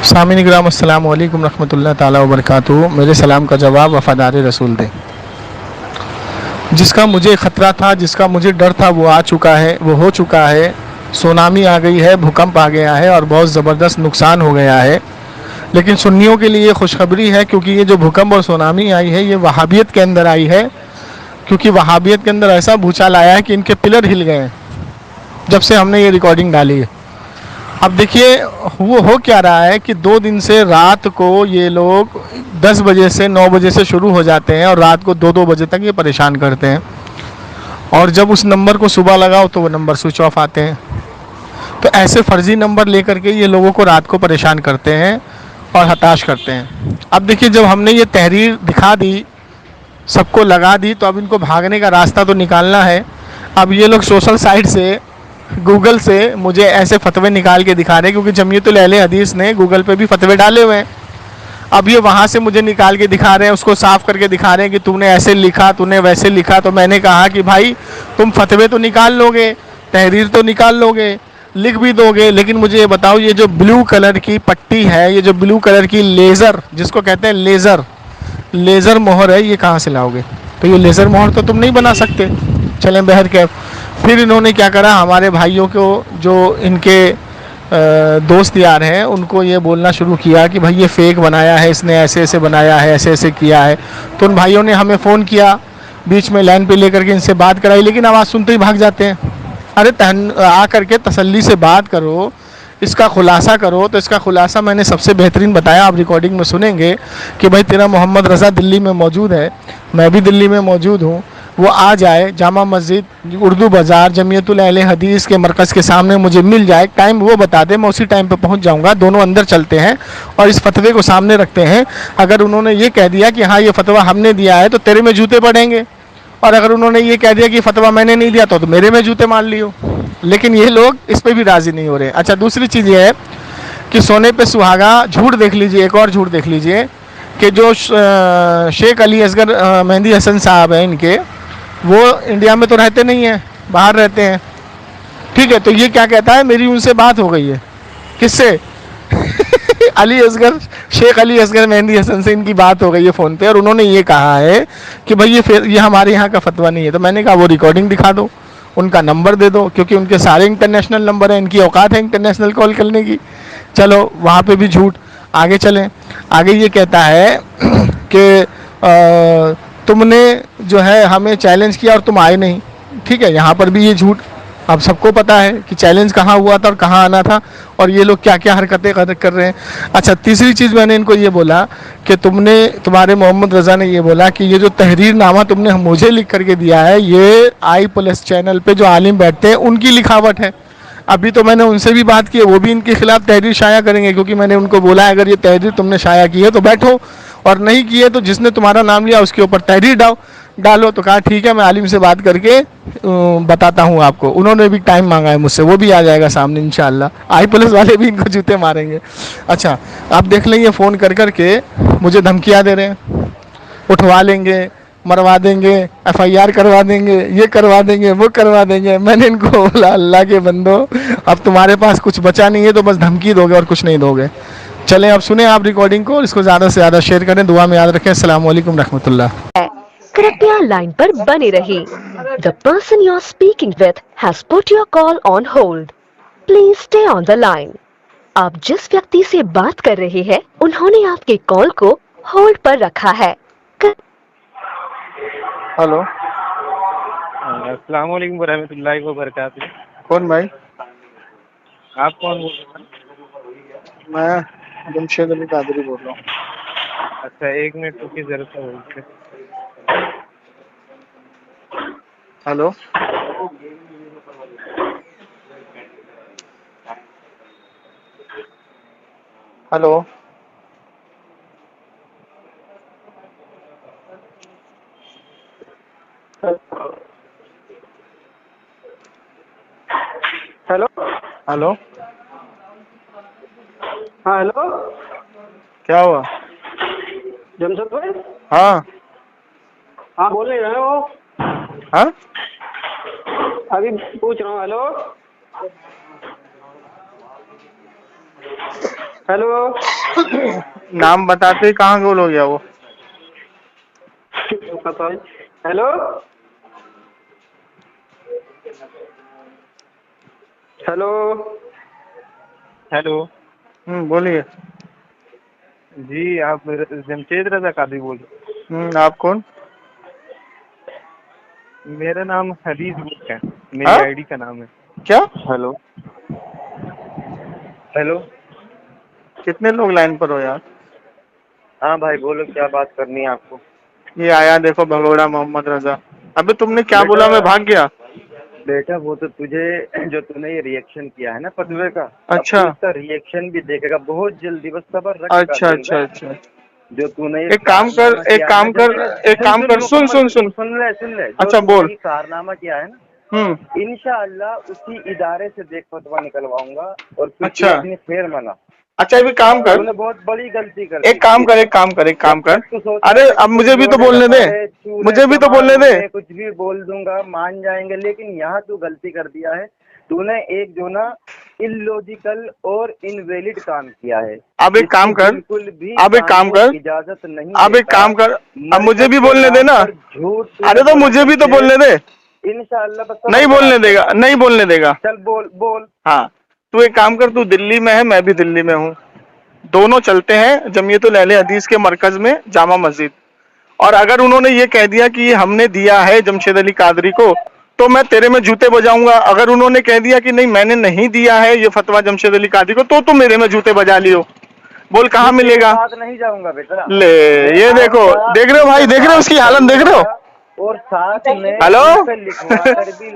सामीन ग्राम अस्सलाम वालेकुम रहमतुल्लाह ताला व बरकातुहू। मेरे सलाम का जवाब वफ़ादार रसूल दे। जिसका मुझे ख़तरा था, जिसका मुझे डर था, वो आ चुका है, वो हो चुका है। सुनामी आ गई है, भूकंप आ गया है और बहुत ज़बरदस्त नुकसान हो गया है। लेकिन सुन्नियों के लिए खुशखबरी है, क्योंकि ये जो भूकंप और सुनामी आई है ये वहाबियत के अंदर आई है। क्योंकि वहाबियत के अंदर ऐसा भूचाल आया है कि इनके पिलर हिल गए हैं जब से हमने ये रिकॉर्डिंग डाली है। अब देखिए वो हो क्या रहा है कि 2 दिन से रात को ये लोग 10 बजे से 9 बजे से शुरू हो जाते हैं और रात को 2-2 बजे तक ये परेशान करते हैं। और जब उस नंबर को सुबह लगाओ तो वो नंबर स्विच ऑफ आते हैं। तो ऐसे फ़र्ज़ी नंबर लेकर के ये लोगों को रात को परेशान करते हैं और हताश करते हैं। अब देखिए जब हमने ये तहरीर दिखा दी, सबको लगा दी, तो अब इनको भागने का रास्ता तो निकालना है। अब ये लोग सोशल साइट से, गूगल से मुझे ऐसे फतवे निकाल के दिखा रहे हैं, क्योंकि जमीयतुल अहले हदीस ने गूगल पे भी फतवे डाले हुए हैं। अब ये वहाँ से मुझे निकाल के दिखा रहे हैं, उसको साफ करके दिखा रहे हैं कि तूने ऐसे लिखा, तूने वैसे लिखा। तो मैंने कहा कि भाई तुम फतवे तो निकाल लोगे, तहरीर तो निकाल लोगे, लिख भी दोगे, लेकिन मुझे ये बताओ ये जो ब्लू कलर की पट्टी है, ये जो ब्लू कलर की लेज़र, जिसको कहते हैं लेज़र मोहर है, ये कहाँ से लाओगे? तो ये लेज़र मोहर तो तुम नहीं बना सकते। चलें बहर कैफ। फिर इन्होंने क्या करा, हमारे भाइयों को जो इनके दोस्त यार हैं उनको ये बोलना शुरू किया कि भाई ये फ़ेक बनाया है, इसने ऐसे ऐसे बनाया है, ऐसे ऐसे किया है। तो उन भाइयों ने हमें फ़ोन किया, बीच में लाइन पे लेकर के इनसे बात कराई, लेकिन आवाज़ सुनते ही भाग जाते हैं। अरे आ करके तसल्ली से बात करो, इसका खुलासा करो। तो इसका खुलासा मैंने सबसे बेहतरीन बताया, आप रिकॉर्डिंग में सुनेंगे कि भाई तेरा मोहम्मद रज़ा दिल्ली में मौजूद है, मैं भी दिल्ली में मौजूद हूँ, वो आ जाए जामा मस्जिद उर्दू बाज़ार जमीयतुल अहले हदीस के मरकज़ के सामने, मुझे मिल जाए, टाइम वो बता दे, मैं उसी टाइम पे पहुंच जाऊंगा। दोनों अंदर चलते हैं और इस फतवे को सामने रखते हैं। अगर उन्होंने ये कह दिया कि हाँ ये फतवा हमने दिया है तो तेरे में जूते पड़ेंगे, और अगर उन्होंने ये कह दिया कि फतवा मैंने नहीं दिया तो मेरे में जूते मार लियो। लेकिन ये लोग इस पर भी राज़ी नहीं हो रहे। अच्छा, दूसरी चीज़ ये है कि सोने पे सुहागा झूठ देख लीजिए, एक और झूठ देख लीजिए कि जो शेख अली असगर मेहंदी हसन साहब हैं इनके, वो इंडिया में तो रहते नहीं हैं, बाहर रहते हैं, ठीक है। तो ये क्या कहता है, मेरी उनसे बात हो गई है। किससे? अली असगर, शेख अली असगर मेहंदी हसन से इनकी बात हो गई है फ़ोन पे, और उन्होंने ये कहा है कि भाई ये हमारे यहाँ का फतवा नहीं है। तो मैंने कहा वो रिकॉर्डिंग दिखा दो, उनका नंबर दे दो, क्योंकि उनके सारे इंटरनेशनल नंबर हैं, इनकी औकात है इंटरनेशनल कॉल करने की। चलो वहाँ पे भी झूठ। आगे चलें, आगे ये कहता है कि तुमने जो है हमें चैलेंज किया और तुम आए नहीं, ठीक है। यहाँ पर भी ये झूठ। अब सबको पता है कि चैलेंज कहाँ हुआ था और कहाँ आना था, और ये लोग क्या क्या हरकतें कर रहे हैं। अच्छा, तीसरी चीज़ मैंने इनको ये बोला कि तुम्हारे मोहम्मद रज़ा ने ये बोला कि ये जो तहरीर नामा तुमने मुझे लिख करके दिया है, ये i+ चैनल पे जो आलिम बैठते हैं उनकी लिखावट है। अभी तो मैंने उनसे भी बात की है, वो भी इनके खिलाफ तहरीर शाया करेंगे, क्योंकि मैंने उनको बोला है अगर ये तहरीर तुमने शाया की है तो बैठो, और नहीं की है तो जिसने तुम्हारा नाम लिया उसके ऊपर तहरीर डालो। तो कहा ठीक है, मैं आलिम से बात करके बताता हूँ आपको। उन्होंने भी टाइम मांगा है मुझसे, वो भी आ जाएगा सामने इंशाल्लाह। i+ वाले भी इनको जूते मारेंगे। अच्छा, आप देख लेंगे फ़ोन कर के मुझे धमकियाँ दे रहे हैं, उठवा लेंगे, मरवा देंगे, FIR करवा देंगे, ये करवा देंगे, वो करवा देंगे। मैंने इनको बोला अल्लाह के बंदो, अब तुम्हारे पास कुछ बचा नहीं है तो बस धमकी दोगे और कुछ नहीं दोगे। चलें अब सुने आप रिकॉर्डिंग को, इसको ज़्यादा से ज़्यादा शेयर करें, दुआ में याद रखें। अस्सलाम वालेकुम रहमतुल्लाह। कृपया लाइन पर बने रहिए। The person you are speaking with has put your call on hold. Please stay on the line. आप जिस व्यक्ति से बात कर रहे हैं उन्होंने आपके कॉल को होल्ड पर रखा है। हेलो, अस्सलाम वालेकुम वरहमतुल्लाहि वबरकातुहू। कौन भाई? आप कौन बोल रहे हैं? मैं जमशेद अली कादरी बोल रहा हूँ। अच्छा, 1 मिनट रुकिए जरा सा बोल के। Hello, hello, hello. हेलो, हाँ हेलो, क्या हुआ? जमशेद भाई। हाँ हाँ बोल नहीं रहे हो? हाँ, अभी पूछ रहा हूँ। Hello hello. नाम बताते ही कहाँ गोल हो गया वो। पता है। Hello hello hello. बोलिए। जी आप जमशेद रजा कादरी बोल रहे आप कौन? हैं? मेरा नाम हदीज बुक है, मेरी हाँ? आईडी का नाम है। क्या? Hello hello. कितने लोग लाइन पर हो यार? हाँ भाई बोलो, क्या बात करनी है आपको? ये आया देखो भगोड़ा मोहम्मद रजा। अबे तुमने क्या बोला, मैं भाग गया। बेटा वो तो तुझे, जो तूने ये रिएक्शन किया है ना फतवे का, अच्छा। अब तू इसका रिएक्शन भी देखेगा बहुत जल्दी, बस सबर रख। अच्छा अच्छा अच्छा। जो तूने एक काम कर, एक काम कर, एक काम कर, सुन सुन सुन। सुन ले जो अच्छा तूने बोल। ये कारनामा किया है ना, इंशाअल्लाह उसी इदारे से देख फतवा निकलवाऊंगा और फिर तू अच्छा। अपनी फेर मना। अच्छा एक काम कर, तूने बहुत बड़ी गलती कर दी। एक काम कर, एक काम कर, एक काम जब कर। तक तू सोचता अरे था कि अब तू मुझे भी तो जोड़े बोलने दे, लफाड़े, चूड़े, मुझे भी तो कमाल बोलने दे। होंगे, कुछ भी बोल दूंगा मान जाएंगे, लेकिन यहाँ तू गलती कर दिया है। तूने एक जो ना इलॉजिकल और इनवैलिड काम किया है। अब एक काम कर, बिल्कुल भी अब एक काम कर, इजाजत नहीं अब एक देता। काम कर, अब मुझे भी मरकज के बोलने दे नाम ना। पर झूठ अरे तो मुझे भी तो बोलने दे। इंशाअल्लाह बस नहीं बोलने देगा, नहीं बोलने देगा। चल बोल बोल। हाँ तू एक काम कर, तू दिल्ली में है, मैं भी दिल्ली में हूँ, दोनों चलते हैं जमीयतुल अहले हदीस के मरकज में जामा मस्जिद। और अगर उन्होंने ये कह दिया कि ये हमने दिया है जमशेद अली कादरी को, तो मैं तेरे में जूते बजाऊंगा। अगर उन्होंने कह दिया कि नहीं मैंने नहीं दिया है ये फतवा जमशेद अली कादरी को, तो तू मेरे में जूते बजा लियो। बोल कहाँ मिलेगा? नहीं जाऊंगा बेटा। ले ये देखो, देख रहे हो भाई, देख रहे हो उसकी हालत, देख रहे हो? और साथ में हेलो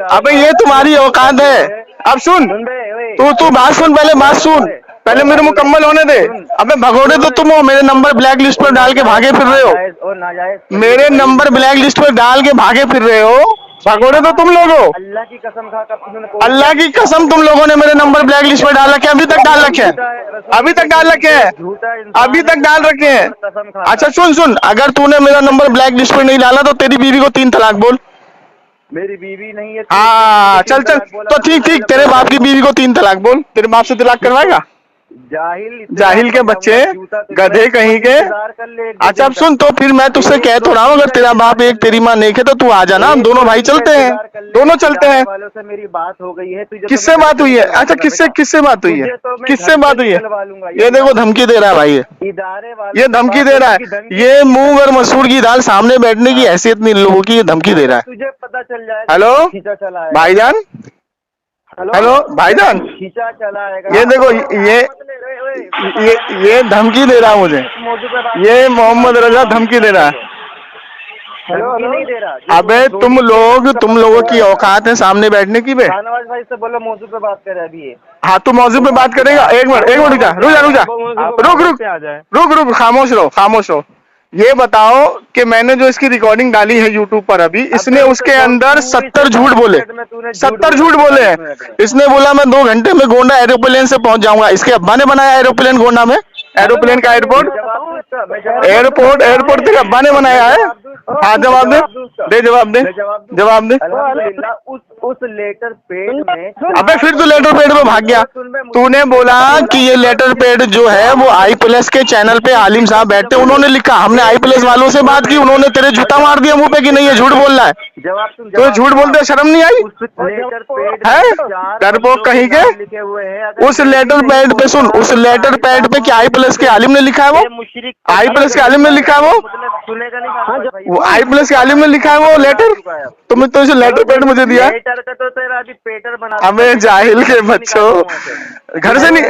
अबे ये तुम्हारी औकात है। अब सुन, तू बात सुन, पहले बात सुन, पहले मेरे मुकम्मल होने दे। अबे भगोड़े तो तुम हो, मेरे नंबर ब्लैक लिस्ट पर डाल के भागे फिर रहे हो, और नाजायज मेरे नंबर ब्लैक लिस्ट पर डाल के भागे फिर रहे हो। भगोड़े तो तुम लोग हो। अल्लाह की कसम खा कर अल्लाह की कसम तुम लोगों ने मेरे नंबर ब्लैक लिस्ट पर डाल रखे, अभी तक डाल रखे हैं, अभी तक डाल रखे हैं, अभी तक डाल रखे हैं। अच्छा सुन सुन, अगर तूने मेरा नंबर ब्लैक लिस्ट पर नहीं डाला तो तेरी बीवी को 3 तलाक बोल। मेरी बीवी नहीं है। हाँ चल चल, तो ठीक ठीक, तेरे बाप की बीवी को 3 तलाक बोल, तेरे बाप से तलाक करवाएगा? जाहिल के बच्चे, गधे कहीं के। अच्छा अब सुन, तो फिर मैं तुझसे कह तो रहा हूँ, अगर तेरा बाप एक तेरी माँ नेक है तो तू आ जाना, हम दोनों भाई चलते हैं, दोनों चलते हैं। वालों से मेरी बात हो गई है, किससे बात हुई है? अच्छा किससे, किससे बात हुई है, किससे बात हुई है? ये देखो धमकी दे रहा है भाई, इदारे वाले ये धमकी दे रहा है, ये मूंग और मसूर की दाल सामने बैठने की हैसियत नहीं लोगों की, ये धमकी दे रहा है। तुझे पता चल जाएगा। हेलो भाईजान, हेलो भाईजान, खींचा चलाएगा। ये देखो ये धमकी दे रहा है मुझे, ये मोहम्मद रजा धमकी दे रहा है। हेलो नहीं दे रहा। अबे तुम लोगों की औकात है सामने बैठने की बे। शाहनवाज भाई से बोलो मौजूद पे बात करे अभी ये। हाँ तू मौजूद पे बात करेगा? एक मिनट रुक जा, रुक खामोश रहो, खामोश रहो। ये बताओ कि मैंने जो इसकी रिकॉर्डिंग डाली है यूट्यूब पर अभी, इसने उसके अंदर 70 झूठ बोले, 70 झूठ बोले हैं। इसने बोला मैं 2 घंटे में गोंडा एरोप्लेन से पहुंच जाऊंगा। इसके अब्बा ने बनाया एरोप्लेन गोंडा में, एरोप्लेन का एयरपोर्ट तेरे अब्बा ने बनाया है। हाँ जवाब दे, जवाब दे। उस लेटर पेड में, अबे फिर तू लेटर पेड में भाग गया। तूने बोला कि ये लेटर पेड जो है वो i+ के चैनल पे आलिम साहब बैठते, उन्होंने लिखा, हमने i+ वालों से बात की, उन्होंने तेरे जूता मार दिया मुंह पे कि नहीं ये झूठ बोल रहा है। तो झूठ बोलते शर्म नहीं आई है? डरपोक कहीं के। उस लेटर पैड पे सुन, उस लेटर पैड पे क्या i+ के आलिम ने लिखा है? वो i+ के आलिम ने लिखा है, वो i+ के आलिम ने लिखा है वो लेटर। तुमने तो इसे लेटर पैड मुझे दिया। तो तेरा अभी पेटर बना, हमें जाहिल के बच्चों, घर से नहीं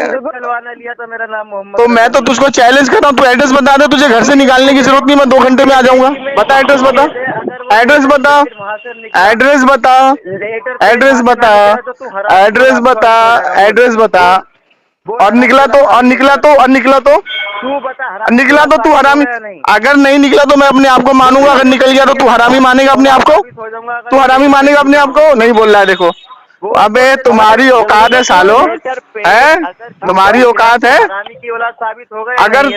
लिया था मेरा नाम मोहम्मद। तो मैं तो तुझको चैलेंज कर रहा हूँ, तू एड्रेस बता दे, तुझे घर से निकालने की जरूरत नहीं, मैं 2 घंटे में आ जाऊंगा। बता एड्रेस बता, एड्रेस बता, एड्रेस बता, एड्रेस बता, एड्रेस बता, एड्रेस बता। और निकला तो तू हरामी। अगर नहीं निकला तो मैं अपने आप को मानूंगा, अगर निकल गया तो तू हरामी मानेगा अपने आप को, तू हरामी मानेगा अपने आप को। नहीं बोल रहा है देखो, अबे तुम्हारी औकात है सालो, है तुम्हारी औकात है।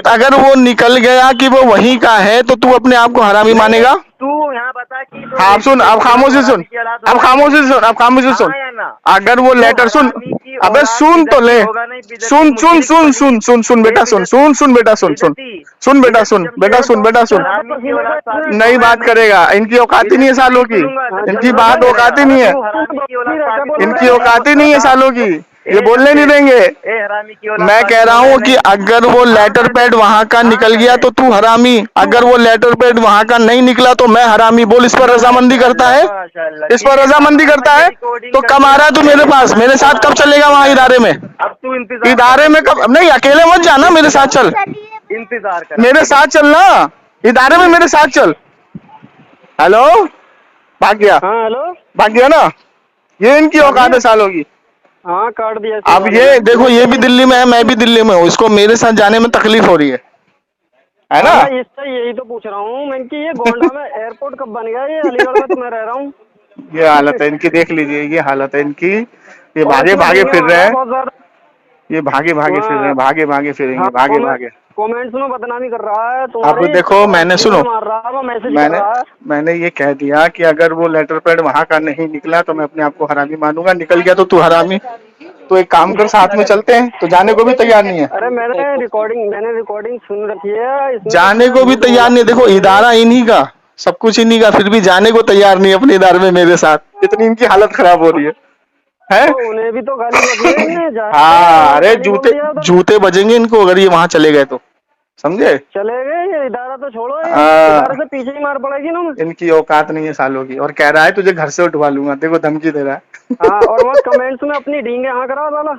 अगर वो निकल गया कि वो वहीं का है तो तू अपने आप को हरामी मानेगा? तू यहाँ बता कि हाँ सुन, अब खामोशी सुन, अब खामोशी सुन, अब खामोशी सुन। अगर वो लेटर सुन, अबे सुन तो ले, सुन सुन सुन सुन सुन सुन बेटा, सुन सुन सुन बेटा, सुन सुन सुन बेटा, सुन बेटा, सुन बेटा, सुन। नहीं बात करेगा, इनकी औकात ही नहीं है सालों की, इनकी बात औकात ही नहीं है, इनकी औकात ही नहीं है सालों की, ये बोलने नहीं देंगे। मैं कह रहा हूँ कि अगर वो लेटर पैड वहां का निकल गया तो तू हरामी, अगर वो लेटर पैड वहां का नहीं निकला तो मैं हरामी। बोल, इस पर रजामंदी करता है, इस पर रजामंदी करता है तो कब आ रहा है तू मेरे पास? मेरे साथ कब चलेगा वहाँ इदारे में? अब तू इंतजार इदारे में कब? नहीं, अकेले मत जाना, मेरे साथ चल, इंतजार कर। मेरे साथ चलना, इदारे में मेरे साथ चल। हेलो, भाग गया, हाँ हेलो, भाग गया ना? ये इनकी औकात है सालों की। हाँ काट दिया। अब ये देखो, ये भी दिल्ली में है, मैं भी दिल्ली में हूँ, इसको मेरे साथ जाने में तकलीफ हो रही है ना? हाँ, इससे यही तो पूछ रहा हूँ मैं कि ये गोंडा में एयरपोर्ट कब बन गया? ये अलीगढ़ में तो मैं रह रहा हूँ। ये हालत है इनकी, देख लीजिए, ये हालत है इनकी। ये भागे भागे फिर रहे हैं, ये भागे भागे फिर रहे हैं, भागे भागे फिरेंगे, भागे भागे। कमेंट्स में बदनामी कर रहा है अब तुम्हारी। देखो, मैंने सुनो, मार रहा है, मैसेज कर रहा है। मैंने ये कह दिया कि अगर वो लेटर पैड वहां का नहीं निकला तो मैं अपने आप को हरामी मानूंगा, निकल गया तो तू हरामी। तो एक काम कर, साथ में चलते हैं। तो जाने को भी तैयार नहीं है। अरे मैंने रिकॉर्डिंग सुन रखी है। जाने को भी तैयार नहीं। देखो, इदारा इन्हीं का, सब कुछ इन्हीं का, फिर भी जाने को तैयार नहीं अपने इदारे में मेरे साथ। इतनी इनकी हालत खराब हो रही है? तो उन्हें भी तो गाली बजी है। हाँ, अरे जूते बजेंगे इनको अगर ये वहां चले गए तो, समझे? चले गए, ये इदारा तो छोड़ो, इदारे से पीछे ही मार पड़ेगी ना। इनकी औकात नहीं है सालों की, और कह रहा है तुझे घर से उठवा लूंगा। देखो, धमकी दे रहा है। हाँ, और मत कमेंट्स में अपनी डींगे हाँ करा वाला।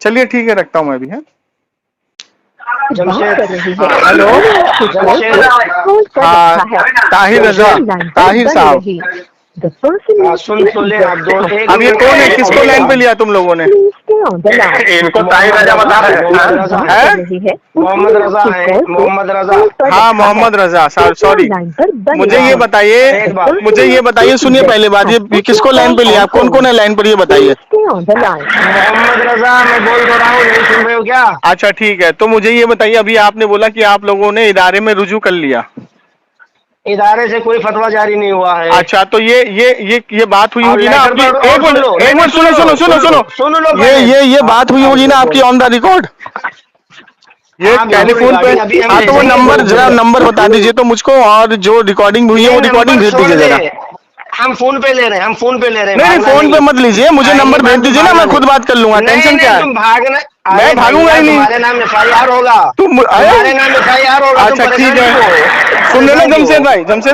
चलिए ठीक है, रखता हूँ मैं भी। है बात कर रही है। हेलो, होल्ड कर हाँ, रखा है। ताहिर रजा, ताहिर साहब। The person you सुन ले आप दो। अब ये कौन है? किसको लाइन पे लिया तुम लोगों ने? please stay on the line. इनको ताहिर रजा बता रहे हैं? रही है मोहम्मद रजा है, मोहम्मद रजा। हाँ, मोहम्मद रजा, सॉरी। मुझे ये बताइए, मुझे ये बताइए, सुनिए पहले बात, ये किसको लाइन पे लिया? कौन कौन है लाइन पर, ये बताइए। मोहम्मद रजा, मैं बोल तो रहा हूँ, नहीं सुन रहे हो क्या? अच्छा ठीक है, तो मुझे ये बताइए, अभी आपने बोला कि आप लोगों ने इदारे में रुजू कर लिया। इदारे से कोई फतवा जारी नहीं हुआ है। अच्छा, तो ये बात हुई होगी ना आपकी? एक मिनट, सुनो, लो। ये बात हुई होगी ना आपकी ऑन द रिकॉर्ड, ये टेलीफोन पे। हाँ, तो वो नंबर, जरा नंबर बता दीजिए तो मुझको, और जो रिकॉर्डिंग हुई है वो रिकॉर्डिंग भेज दीजिए जरा। हम फोन पे ले रहे हैं, नहीं, फोन पे मत लीजिए, मुझे नंबर भेज दीजिए ना, मैं खुद बात कर लूंगा। टेंशन क्या है? मैं भागूंगा ही नहीं। तुम्हारे नाम FIR होगा, तुम्हारे नाम FIR होगा। अच्छा ठीक है, सुन लेना जमशेद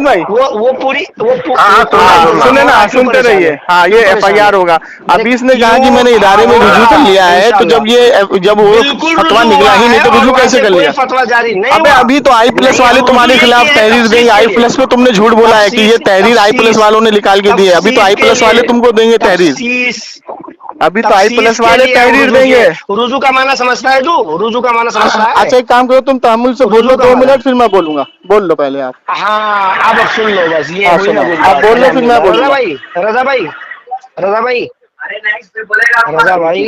भाई, वो पूरी सुन लेना, सुनते रहिए। हाँ, ये FIR होगा। अभी इसने कहा कि मैंने इदारे में रुजू कर लिया है, तो जब वो फतवा निकला ही नहीं तो रुजू कैसे कर लिया? फतवा जारी नहीं। अबे अभी तो I+ वाले तुम्हारे खिलाफ तहरीर देंगे। I+ पे तुमने झूठ बोला है कि ये तहरीर I+ वालों ने निकाल के दी है। अभी तो I+ वाले तुमको देंगे तहरीर, अभी तो I+ वाले तहरीर देंगे। रुजू का माना समझता है तू? रुजू का माना समझता है? अच्छा, एक काम करो, तुम तहम्मुल से बोल लो 2 मिनट, फिर मैं बोलूंगा। बोल लो पहले आप। हाँ, अब सुन लो बस, ये हाँ, हुई ना सुनो, आप बोल लो, फिर मैं बोलूंगा। रजा भाई,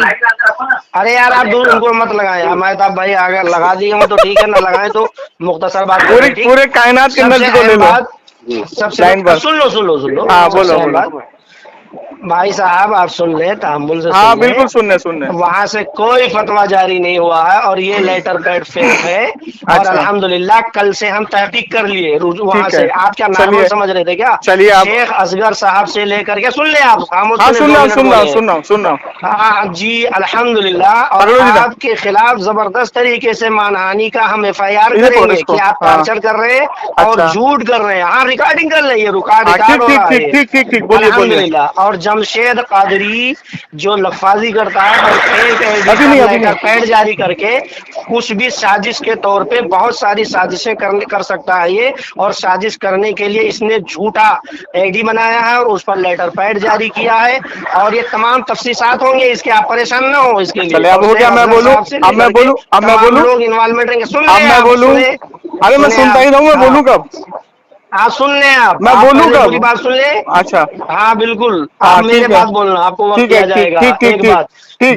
अरे यार आप दूर उनको मत लगाए। मैं तो भाई अगर लगा दिए हो तो ठीक है, ना लगाए तो मुख्तसर बात। पूरे कायनात के नब्ज को ले लो। सबसे सुन लो। हाँ, बोलो। भाई साहब आप सुन ले, तहम्मुल से। हाँ, बिल्कुल सुनने। वहाँ से कोई फतवा जारी नहीं हुआ है, और ये लेटर पैड फेक है। और अच्छा। अल्हम्दुलिल्लाह कल से हम तहकीक कर लिए वहाँ से। आप क्या नॉर्मल समझ रहे थे क्या? चलिए आप शेख असगर साहब से लेकर के, सुन ले आप। हाँ, सुन रहा हूँ। हाँ जी, अल्हम्दुलिल्लाह। और आपके खिलाफ जबरदस्त तरीके से मानहानि का हम FIR करेंगे कि आप टॉर्चर कर रहे हैं और झूठ कर रहे हैं। हाँ, रिकॉर्डिंग कर रहे हैं, ठीक, बोलिए। अल्हम्दुलिल्लाह। और जमशेद कादरी जो लफाजी करता है और फेक पैड जारी करके कुछ भी साजिश के तौर पे बहुत सारी साजिशें कर सकता है ये। और साजिश करने के लिए इसने झूठा ID बनाया है और उस पर लेटर पैड जारी किया है। और ये तमाम तफसीलात होंगे इसके, आप परेशान ना हो इसके लिए। अब हो गया, मैं बोलूं? अब मैं बोलूं? लोग इन्वॉल्वमेंट रहेंगे। सुन अब मैं बोलूं? अरे मैं सुनता ही रहूं, मैं बोलूं कब? हाँ, सुन ले आप। मैं बोलूं कब? पूरी बात सुन ले। अच्छा, हाँ बिल्कुल, हाँ, आप मेरे बात बोलना, आपको वक्त दिया जाएगा। एक बात।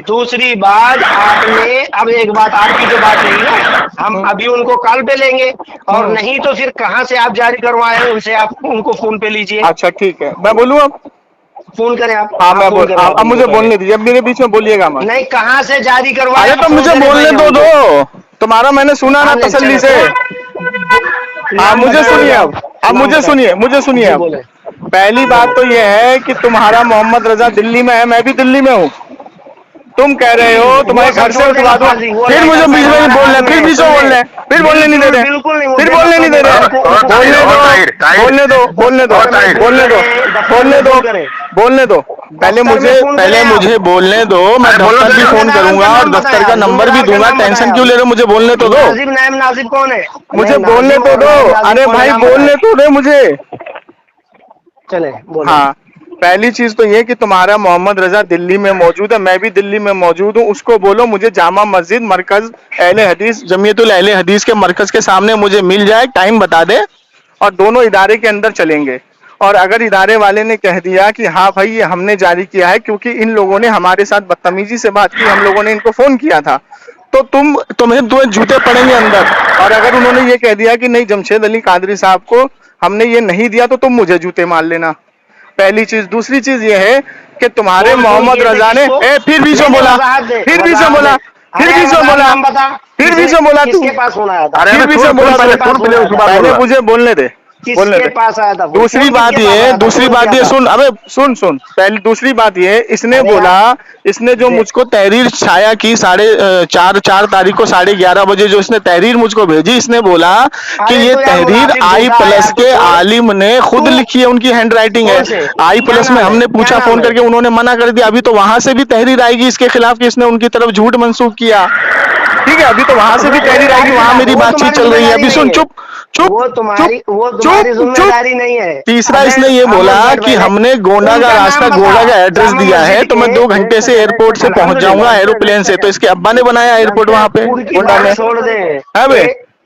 दूसरी बात, आपने अब एक बात आपकी जो बात रही ना, हम अभी उनको कॉल पे लेंगे, और नहीं तो फिर कहाँ से आप जारी करवाए उनसे, आप उनको फोन पे लीजिए। अच्छा ठीक है, मैं बोलूं अब? फोन करें आप। हाँ मैं फोन बोल, करें अब मुझे बोलने दीजिए, अब मेरे बीच में बोलिएगा मत। नहीं, कहाँ से जारी करवाया? अरे तो मुझे बोलने तो दो, तुम्हारा मैंने सुना ना तसल्ली से। हाँ मुझे सुनिए, अब मुझे सुनिए, मुझे सुनिए। अब पहली बात तो ये है कि तुम्हारा मोहम्मद रजा दिल्ली में है, मैं भी दिल्ली में हूँ। तुम कह रहे हो तुम्हारे घर से उठवा दो, फिर मुझे बीच में बोल रहे, फिर बीच में बोल रहे, फिर बोलने नहीं दे रहे, फिर बोलने नहीं दे रहे। बोलने दो, बोलने दो, बोलने दो, बोलने दो, बोलने दो। पहले मुझे बोलने दो, मैं दफ्तर भी फोन करूंगा और दफ्तर का नंबर भी दूंगा, टेंशन क्यों ले रहे हो? मुझे बोलने तो दो, नाजिब नायब नाजिब कौन है? मुझे बोलने तो दो। अरे भाई बोलने तो दे मुझे। चले बोलो। हाँ, पहली चीज तो ये कि तुम्हारा मोहम्मद रजा दिल्ली में मौजूद है, मैं भी दिल्ली में मौजूद हूँ। उसको बोलो मुझे जामा मस्जिद मरकज अहले हदीस जमीयतुल अहले हदीस के मरकज के सामने मुझे मिल जाए, टाइम बता दे और दोनों इदारे के अंदर चलेंगे। और अगर इदारे वाले ने कह दिया कि हाँ भाई ये हमने जारी किया है क्योंकि इन लोगों ने हमारे साथ बदतमीजी से बात की, हम लोगों ने इनको फोन किया था, तो तुम्हें जूते पड़ेंगे अंदर। और अगर उन्होंने ये कह दिया कि नहीं जमशेद अली कादरी साहब को हमने ये नहीं दिया, तो तुम मुझे जूते मार लेना, पहली चीज। दूसरी चीज ये है कि तुम्हारे मोहम्मद रजा ने फिर बीच में बोला, फिर बीच में बोला, फिर बीच में बोला, फिर बीच में बोला, तू किसके पास फोन आया था? फिर बीच में बोला, पहले मुझे बोलने दे, बोलने किसके दे। पास आया था? दूसरी बात ये सुन, अबे सुन पहले दूसरी बात ये, इसने बोला, इसने जो मुझको तहरीर छाया की 4 तारीख को 11:30 बजे जो इसने तहरीर मुझको भेजी, इसने बोला कि ये तहरीर I+ के आलिम ने खुद लिखी है, उनकी हैंड राइटिंग है। I+ में हमने पूछा फोन करके, उन्होंने मना कर दिया। अभी तो वहां से भी तहरीर आएगी इसके खिलाफ कि इसने उनकी तरफ झूठ मंसूब किया, ठीक है? अभी तो वहां से भी तहरीर आएगी, वहां मेरी बातचीत चल रही है। अभी सुन, चुप चुप, वो तुम्हारी जिम्मेदारी नहीं है। तीसरा इसने ये बोला कि हमने गोंडा का रास्ता, गोंडा का एड्रेस दिया है, तो मैं 2 घंटे से एयरपोर्ट से पहुंच जाऊंगा एरोप्लेन से। तो इसके अब्बा ने बनाया एयरपोर्ट वहां पे गोंडा में, छोड़ दे। है बे?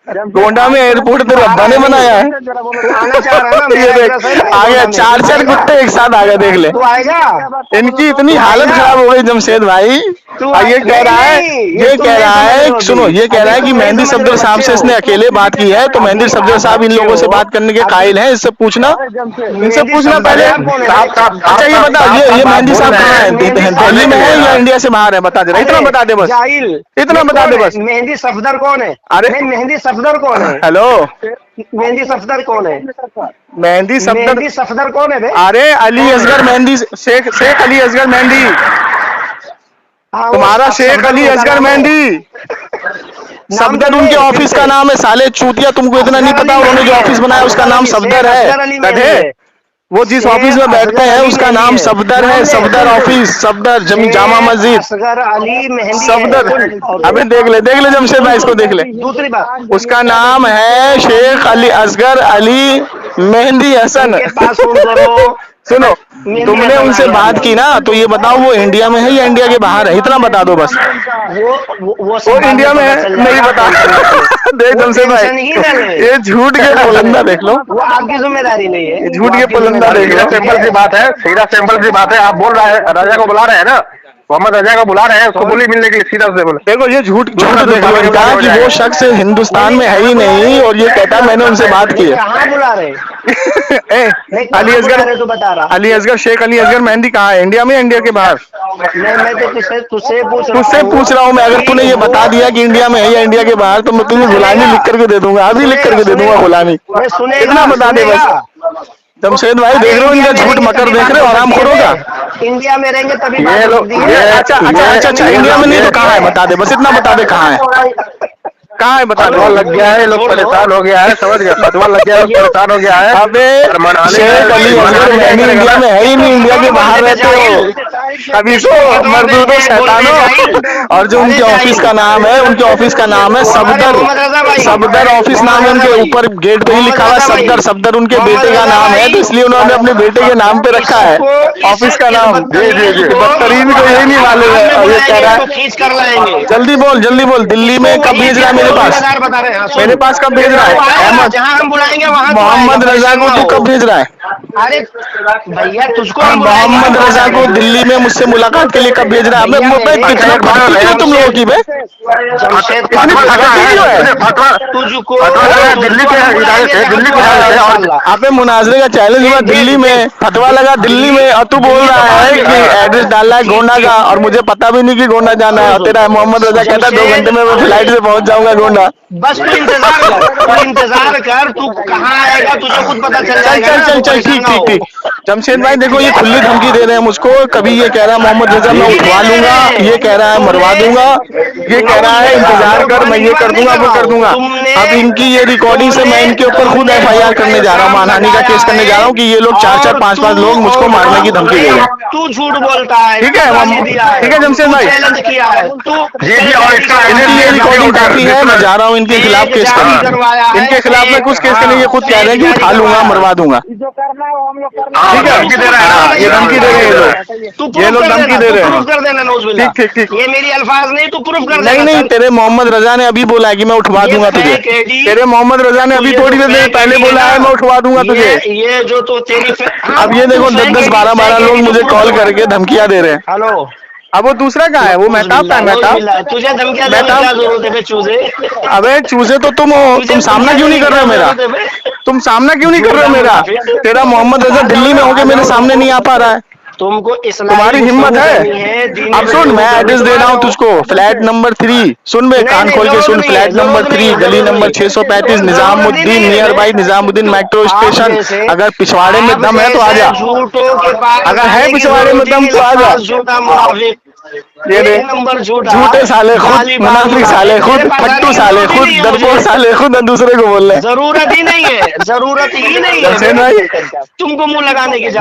गोंडा में एयरपोर्ट तेरे अब्बा ने बनाया है। आना चाह रहा है ना? ये देख आ गया, 4 कुत्ते एक साथ आ गए, देख ले। तू आएगा? इनकी इतनी हालत खराब हो गई जमशेद भाई। और ये कह रहा है, सुनो, ये कह रहा है कि मेहंदी सफदर साहब से इसने अकेले बात की है, तो मेहंदी सफदर साहब इन लोगों से बात करने के कायल हैं, इससे पूछना, इनसे पूछना पहले। अच्छा ये बता, ये मेहंदी साहब कहाँ है? दिल्ली में है या इंडिया से बाहर है? बता दे, इतना बता दे बस, इतना बता दे बस। मेहंदी सफदर कौन है? अरे मेहंदी सफदर कौन है? हेलो, मेहंदी सफदर कौन है? मेहंदी सफदर कौन है बे? अरे अली असगर मेहंदी, शेख अली असगर मेहंदी, तुम्हारा शेख अली असगर मेहंदी। सफदर उनके ऑफिस का नाम है, साले चूतिया, तुमको इतना नहीं पता? उन्होंने जो ऑफिस बनाया उसका नाम सफदर है, वो जिस ऑफिस में बैठते हैं उसका नाम सफदर है, सफदर ऑफिस, सफदर जामा मस्जिद, असगर अली मेहंदी सफदर। अबे देख ले जमशेद भाई, इसको देख ले। दूसरी बात, उसका नाम है शेख अली असगर अली मेहंदी हसन। सुनो, तुमने उनसे बात की ना, तो ये बताओ वो इंडिया में है या इंडिया के बाहर है? इतना बता दो बस। वो इंडिया में है, नहीं बता। देख जमशेद भाई, ये झूठ के पुलंदा देख लो, वो आपकी जिम्मेदारी नहीं है, झूठ के पुलंदा देख लो। सिंपल सी बात है, सीधा सिंपल सी बात है। आप बोल रहे हैं, राजा को बुला रहे हैं ना, मोहम्मद रजा को बुला रहे हैं, उसको बोली मिलने के लिए, सीधा से बोले। देखो ये झूठ देख लो इनका कि वो शख्स हिंदुस्तान में है ही नहीं, और ये कहता है मैंने उनसे बात की है। कहाँ बुला रहे? अली असगर, तो बता रहा, अली असगर, शेख अली असगर मेहंदी कहाँ है? इंडिया में, इंडिया के बाहर? मैं तो तुझसे पूछ रहा हूँ मैं। अगर तूने ये बता दिया कि इंडिया में है या इंडिया के बाहर, तो मैं तुम्हें गुलामी लिख करके दे दूंगा, अभी लिख करके दे दूंगा गुलामी। इतना बता दे बस। जमशेद भाई देख रहे हो इनका झूठ मकर, देख रहे हो आराम करोगा। इंडिया में रहेंगे तभी ये लोग, अच्छा इंडिया में नहीं तो कहाँ है? बता दे बस, इतना बता दे कहाँ है, कहाँ है बता दो। लग गया है, लोग परेशान हो गया है, समझ गया, फतवा लग गया है, परेशान हो गया है। अबे शेख अली असगर मेहंदी इंडिया में है ही नहीं, इंडिया के बाहर रहते हो अभी तो मर्दूदो शैतानो। और जो उनके ऑफिस का नाम है, उनके ऑफिस का नाम है सफदर ऑफिस नाम है उनके, ऊपर गेट पे ही लिखा हुआ सफदर उनके बेटे का नाम है, तो इसलिए उन्होंने अपने बेटे के नाम पे रखा है ऑफिस का नाम। बदतरीन को यही नहीं मालूम है। और ये कह रहा है जल्दी बोल, दिल्ली में कब भेज रहा है मेरे पास? मेरे पास कब भेज रहा है? अहमद, जहाँ हम बुलाएंगे वहाँ मोहम्मद रजा को तू कब भेज रहा है? अरे भैया तुझको मोहम्मद रजा को दिल्ली में मुझसे मुलाकात के लिए कब भेज रहा है? अबे कितना फटती क्यों तुम लोगों की बे? जमशेद इतनी फटती क्यों है? तुझको दिल्ली के इदारे से, दिल्ली के इदारे से। और अबे मुनाजरे का चैलेंज हुआ दिल्ली में, फतवा लगा दिल्ली में, और तू बोल रहा है कि एड्रेस डालना है गोंडा का, और मुझे पता भी नहीं कि गोंडा जाना है। और तेरा मोहम्मद रजा कहता है 2 घंटे में मैं फ्लाइट से पहुंच जाऊंगा गोंडा। बस तू इंतजार कर, तू कहाँ आएगा तुझे खुद पता चल जाएगा। चल ठीक। जमशेद भाई देखो, ये खुली धमकी दे रहे हैं मुझको। कभी ये कह रहा है मोहम्मद रजा मैं उठवा लूंगा, ये कह रहा है मरवा दूंगा, ये कह रहा है इंतजार कर, मैं ये कर दूंगा वो कर दूंगा। अब इनकी ये रिकॉर्डिंग से मैं इनके ऊपर खुद FIR करने जा रहा हूँ, मानहानि का केस करने जा रहा हूँ कि ये लोग 4-4 5-5 लोग मुझको मारने की धमकी दे रहे हैं। तू झूठ बोलता है। ठीक है जमशेद भाई, चैलेंज किया है तू। और इसका इनकी ये रिकॉर्डिंग काफी है, मैं जा रहा हूँ इनके खिलाफ केस करने। इनके खिलाफ मैं कुछ केस करने, ये खुद कह रहे हैं कि उठा लूंगा, मरवा दूंगा। ठीक है, धमकी दे रहा है, ये धमकी दे रहे हैं ये लोग धमकी दे रहे हैं। कर देना नौजुबिल्लाह। ठीक। ये मेरी अल्फाज नहीं, तू प्रूफ कर देना। नहीं, तेरे मोहम्मद रजा ने अभी बोला है कि मैं उठवा दूंगा तुझे। तेरे मोहम्मद रजा ने अभी थोड़ी देर पहले बोला है मैं उठवा दूंगा तुझे। ये जो तो तेरी अब ये देखो 10-10 12-12 लोग मुझे कॉल करके धमकियां दे रहे हैं। हेलो, अब वो दूसरा कहाँ है? वो मेहताब का है, मेहताब। तुझे धमकियां देने की क्या जरूरत है बे चूजे? अबे चूजे तो तुम हो, तुम सामना क्यों नहीं कर रहे हो मेरा? तुम सामना क्यों नहीं कर रहे हो मेरा? तेरा मोहम्मद रजा दिल्ली में होके मेरे सामने नहीं आ पा रहा है। तुमको तुम्हारी हिम्मत है? अब सुन, मैं एड्रेस दे रहा हूँ तुझको, फ्लैट नंबर 3। सुन बे, कान खोल के सुन, फ्लैट नंबर 3, गली number 635, Nizamuddin, near by Nizamuddin metro station. अगर पिछवाड़े में दम है तो आ जा, अगर है पिछवाड़े में दम तो आ जा। ये दे नंबर झूठे साले खुद, मुनाफिक साले खुद, फट्टू साले खुद, डरपोक साले खुद, दूसरे को बोल रहे हैं। जरूरत ही नहीं है, जरूरत ही नहीं जमशेद भाई, है तुमको मुंह लगाने की। जी।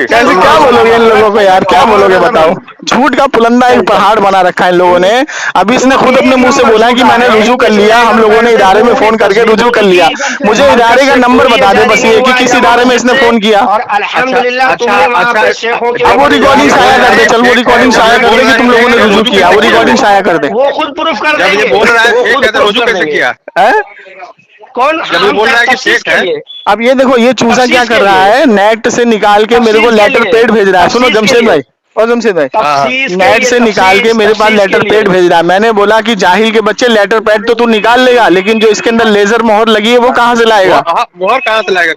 कैसे क्या बोलोगे इन लोगों को यार, क्या बोलोगे बताओ? झूठ का पुलंदा एक पहाड़ बना रखा है इन लोगों ने। अभी इसने खुद अपने मुंह से बोला है कि मैंने रुजू कर लिया, हम लोगों ने इदारे में फोन करके रुजू कर लिया। मुझे इदारे का नंबर बता दे बस, ये कि किस इदारे में इसने फोन किया। और अल्हम्दुलिल्लाह तुमने वहाँ पे शेखों के, अब वो रिकॉर्डिंग शाया कर दे, चल वो रिकॉर्डिंग शाया कर दे कि तुम लोगों ने रुजू किया, वो रिकॉर्डिंग शाया कर दे। वो खुद प्रूफ कर जब देंगे। ये बोल रहा है शेख है तो रुजू कैसे किया? कौन जब ये बोल रहा है कि शेख है। अब ये देखो, ये चूसा क्या कर रहा है, नेट से निकाल के मेरे को लेटर पेड भेज रहा है। सुनो जमशेद भाई, और जमशेद भाई, नेट से निकाल के मेरे पास लेटर पैड भेज रहा है। मैंने बोला कि जाहिल के बच्चे, लेटर पैड तो तू निकाल लेगा, लेकिन जो इसके अंदर लेजर मोहर लगी है वो कहाँ से लाएगा? मोहर कहाँ से लाएगा?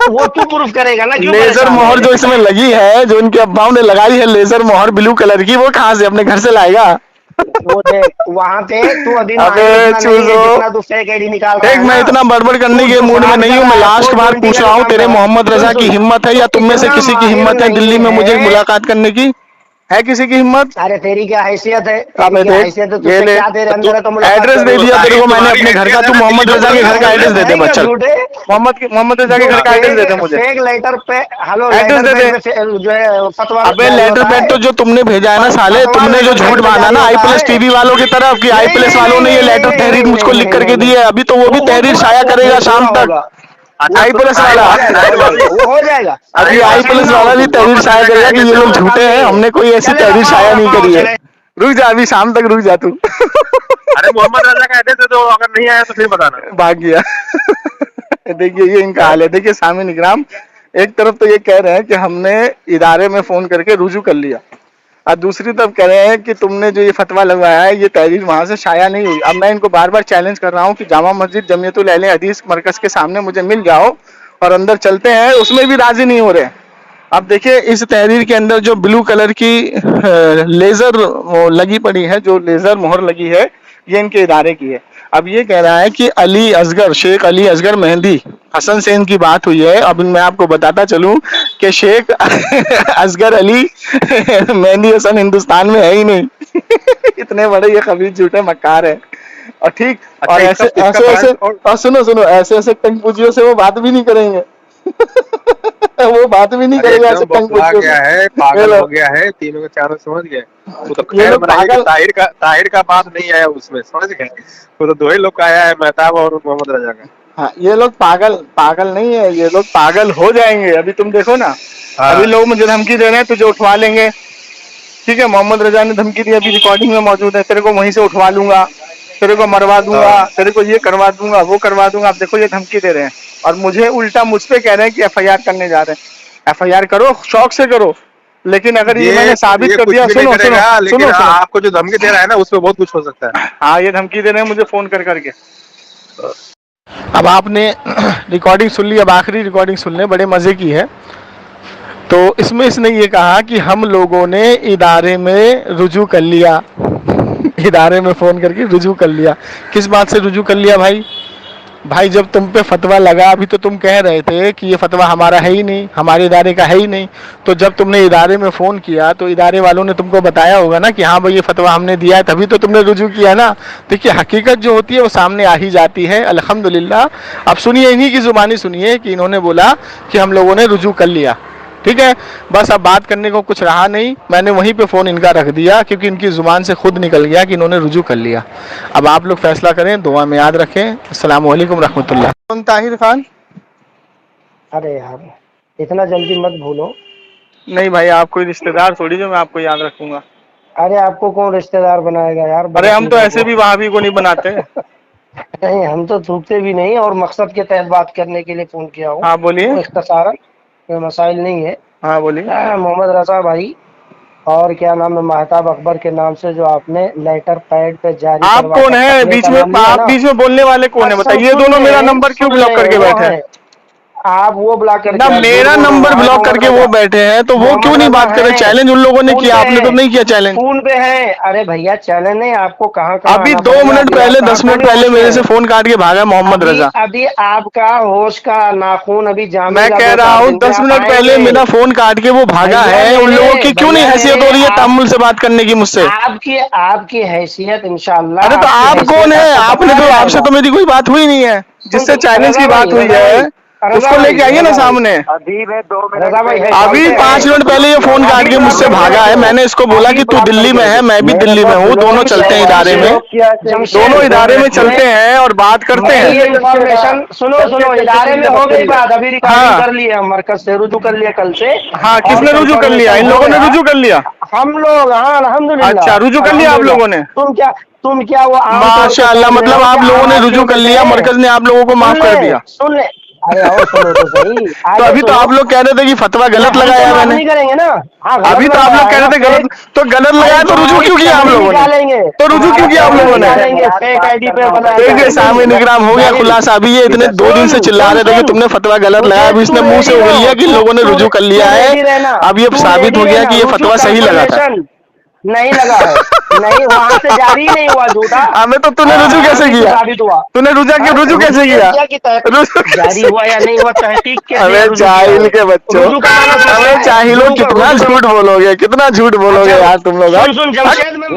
वो तू प्रूफ करेगा ना। लेजर मोहर जो इसमें लगी है, जो इनके अब्बाओं ने लगाई है लेजर मोहर ब्लू कलर की, वो कहाँ से अपने घर से लाएगा? वो देख वहाँ पे तू अभी तू फेक आईडी निकाल रहा है। देख, मैं इतना बड़बड़ करने के मूड में नहीं हूँ। मैं लास्ट बार पूछ रहा हूँ, तेरे मोहम्मद रजा की हिम्मत है या तुम में से किसी की हिम्मत है दिल्ली में मुझे मुलाकात करने की? है किसी की हिम्मत? अरे तेरी क्या हैसियत है? हैसियत एड्रेस दे दिया तेरे को मैंने अपने घर का, तू मोहम्मद रजा के घर का एड्रेस दे दे बच्चा। मोहम्मद रजा के घर का एड्रेस दे दे मुझे। फेक लेटर पे हेलो एड्रेस दे दे जो है फतवा। अबे लेटर पैड तो जो तुमने भेजा है ना साले, तुमने जो झूठ बांधा ना आई+ टीवी वालों की तरफ कि आई+ वालों ने ये लेटर तहरीर मुझको लिख करके दी है, अभी तो वो भी तहरीर शाया करेगा शाम तक। आई+ वाला वो हो जाएगा। अभी आई+ वाला भी तहरीर शाया करेगा कि ये लोग झूठे हैं, हमने कोई ऐसी तहरीर शाया नहीं करी है। रुक जा, अभी शाम तक रुक जा तू। अरे मोहम्मद रजा का एड्रेस दे दो, अगर नहीं आया तो फिर बताना। भाग गया। देखिए ये इनका हाल है। देखिए सामीन इकराम, एक तरफ तो ये कह रहे हैं कि हमने इदारे में फोन करके रुजू कर लिया, और दूसरी तरफ कह रहे हैं कि तुमने जो ये फतवा लगवाया है ये तहरीर वहां से शाया नहीं हुई। अब मैं इनको बार बार चैलेंज कर रहा हूँ कि जामा मस्जिद जमीयतुल अहले हदीस मरकज के सामने मुझे मिल जाओ और अंदर चलते हैं, उसमें भी राजी नहीं हो रहे। अब देखिए इस तहरीर के अंदर जो ब्लू कलर की लेजर लगी पड़ी है, जो लेजर मोहर लगी है, ये इनके इदारे की है। अब ये कह रहा है कि अली असगर, शेख अली असगर मेहंदी हसन सेन की बात हुई है। अब मैं आपको बताता चलूं कि शेख असगर अली मेहंदी हसन हिंदुस्तान में है ही नहीं। इतने बड़े ये खबीज झूठे मक्कार है। और ठीक, और ऐसे और सुनो ऐसे टंगपूजियों से वो बात भी नहीं करेंगे। वो बात भी नहीं करेगा ऐसे टंगपूजियों से। पागल हो गया है, तीनों के चारों समझ गए। वो तो खैर बनाएगा, ताहिर का बात नहीं आया उसमें, समझ गए। वो तो दो ही लोग का आया है, मेहताब और मोहम्मद रजा का। हाँ, ये लोग पागल नहीं है, ये लोग पागल हो जाएंगे। अभी तुम देखो ना, अभी लोग मुझे धमकी दे रहे हैं तुझे उठवा लेंगे। ठीक है, मोहम्मद रजा ने धमकी दी, अभी रिकॉर्डिंग में मौजूद है, तेरे को वहीं से उठवा लूंगा, तेरे को मरवा दूंगा, तेरे को ये करवा दूंगा, वो करवा दूंगा। अब देखो ये धमकी दे रहे हैं। और मुझे उल्टा मुझ पे कह रहे हैं कि FIR करने जा रहे हैं। FIR करो, शौक से करो, लेकिन अगर ये मैंने साबित कर दिया, सुनो लेकिन आपको जो धमकी दे रहा है ना, उसमें बहुत कुछ हो सकता है। हाँ, ये धमकी दे रहे हैं मुझे फोन कर करके। अब आपने रिकॉर्डिंग सुन ली, अब आखिरी रिकॉर्डिंग सुन ले, बड़े मजे की है। तो इसमें इसने ये कहा कि हम लोगों ने इदारे में रुजू कर लिया इदारे में फ़ोन करके रुजू कर लिया। किस बात से रुजू कर लिया भाई? भाई जब तुम पे फतवा लगा, अभी तो तुम कह रहे थे कि ये फतवा हमारा है ही नहीं, हमारे इदारे का है ही नहीं। तो जब तुमने इदारे में फ़ोन किया तो इदारे वालों ने तुमको बताया होगा ना कि हाँ भाई ये फतवा हमने दिया है, तभी तो तुमने रुजू किया ना। देखिए हकीकत जो होती है वो सामने आ ही जाती है, अल्हम्दुलिल्लाह। अब सुनिए, इन्हीं की ज़ुबानी सुनिए कि इन्होंने बोला कि हम लोगों ने रुजू कर लिया। ठीक है, बस अब बात करने को कुछ रहा नहीं, मैंने वहीं पे फ़ोन इनका रख दिया क्योंकि इनकी ज़ुबान से खुद निकल गया कि इन्होंने रुजू कर लिया। अब आप लोग फैसला करें, दुआ में याद रखें। अस्सलाम वालेकुम रहमतुल्लाह। कौन ताहिर खान? अरे यार इतना जल्दी मत भूलो। नहीं भाई, आप कोई रिश्तेदार थोड़ी जो मैं आपको याद रखूंगा। अरे आपको कौन रिश्तेदार बनाएगा यार? अरे हम तो ऐसे भी वहाबी को नहीं बनाते। नहीं, हम तो थूकते भी नहीं, और मकसद के तहत बात करने के लिए फोन किया हूँ। हाँ बोलिए। इख्तिसारन, कोई मसाइल नहीं है। हाँ बोलिए। मोहम्मद रजा भाई और क्या नाम है, महताब अकबर के नाम से जो आपने लेटर पैड पे जारी आप कौन है बीच में, आप बीच में बोलने वाले कौन है बताइए? ये दोनों मेरा नंबर क्यों ब्लॉक करके बैठे हैं? आप वो ब्लॉक करके ना मेरा नंबर ब्लॉक करके वो बैठे हैं, तो वो क्यों नहीं बात कर रहे? चैलेंज उन लोगों ने किया, आपने तो नहीं किया चैलेंज। फोन पे है। अरे भैया चैलेंज नहीं, आपको कहाँ अभी 2 मिनट पहले 10 मिनट पहले मेरे से फोन काट के भागा मोहम्मद रजा। अभी आपका होश का नाखून अभी जाम। मैं कह रहा हूँ 10 मिनट पहले मेरा फोन काट के वो भागा है। उन लोगों की क्यों नहीं हैसियत हो रही है तामुल से बात करने की मुझसे? आपकी हैसियत इंशाल्लाह। अरे तो आप कौन है? आपने तो, आपसे तो मेरी कोई बात हुई नहीं है। जिससे चैलेंज की बात हुई है उसको लेके आइए ना सामने। अभी मैं 2 मिनट अभी 5 मिनट पहले ये फोन काट के मुझसे भागा है। मैंने इसको बोला कि तू दिल्ली में है, मैं भी दिल्ली में हूँ, दोनों चलते हैं इदारे में, दोनों इदारे में चलते हैं और बात करते हैं। ये इन्फॉर्मेशन सुनो, इदारे में हो गई बात, अभी रिकॉर्डिंग कर लिए हम, मरकज से रुजू कर लिया कल से। हाँ, किसने रुजू कर लिया? इन लोगों ने रुजू कर लिया। हम लोग, हाँ अल्हम्दुलिल्लाह। अच्छा, रुजू कर लिया आप लोगों ने? तुम क्या वो माशाअल्लाह, मतलब आप लोगों ने रुजू कर लिया, मरकज ने आप लोगों को माफ कर दिया। सुन ले, अरे और सुनो तो सही। तो अभी तो आप लोग कह रहे थे कि फतवा गलत लगाया मैंने। नहीं करेंगे ना। अभी तो आप लोग कह रहे थे गलत, तो गलत लगाया तो रुजू क्यों किया आप लोगों ने? तो रुजू क्यों किया आप लोगों ने? देखिए सामने इकराम हो गया खुलासा। अभी ये इतने 2 दिन से चिल्ला रहे थे कि तुमने फतवा गलत लगाया, अभी इसने मुंह से उगल लिया कि लोगों ने रुजू कर लिया है। अब ये साबित हो गया कि ये फतवा सही लगा था। नहीं लगा है, नहीं वहाँ से जारी नहीं हुआ झूठा। हमें तो तूने रुजू कैसे किया? तूने रुजू कैसे किया? जारी हुआ या नहीं हुआ तहकीक के। अरे जाहिल के बच्चों, अरे जाहिलों कितना झूठ बोलोगे, कितना झूठ बोलोगे यार तुम लोग। सुन जमशेद में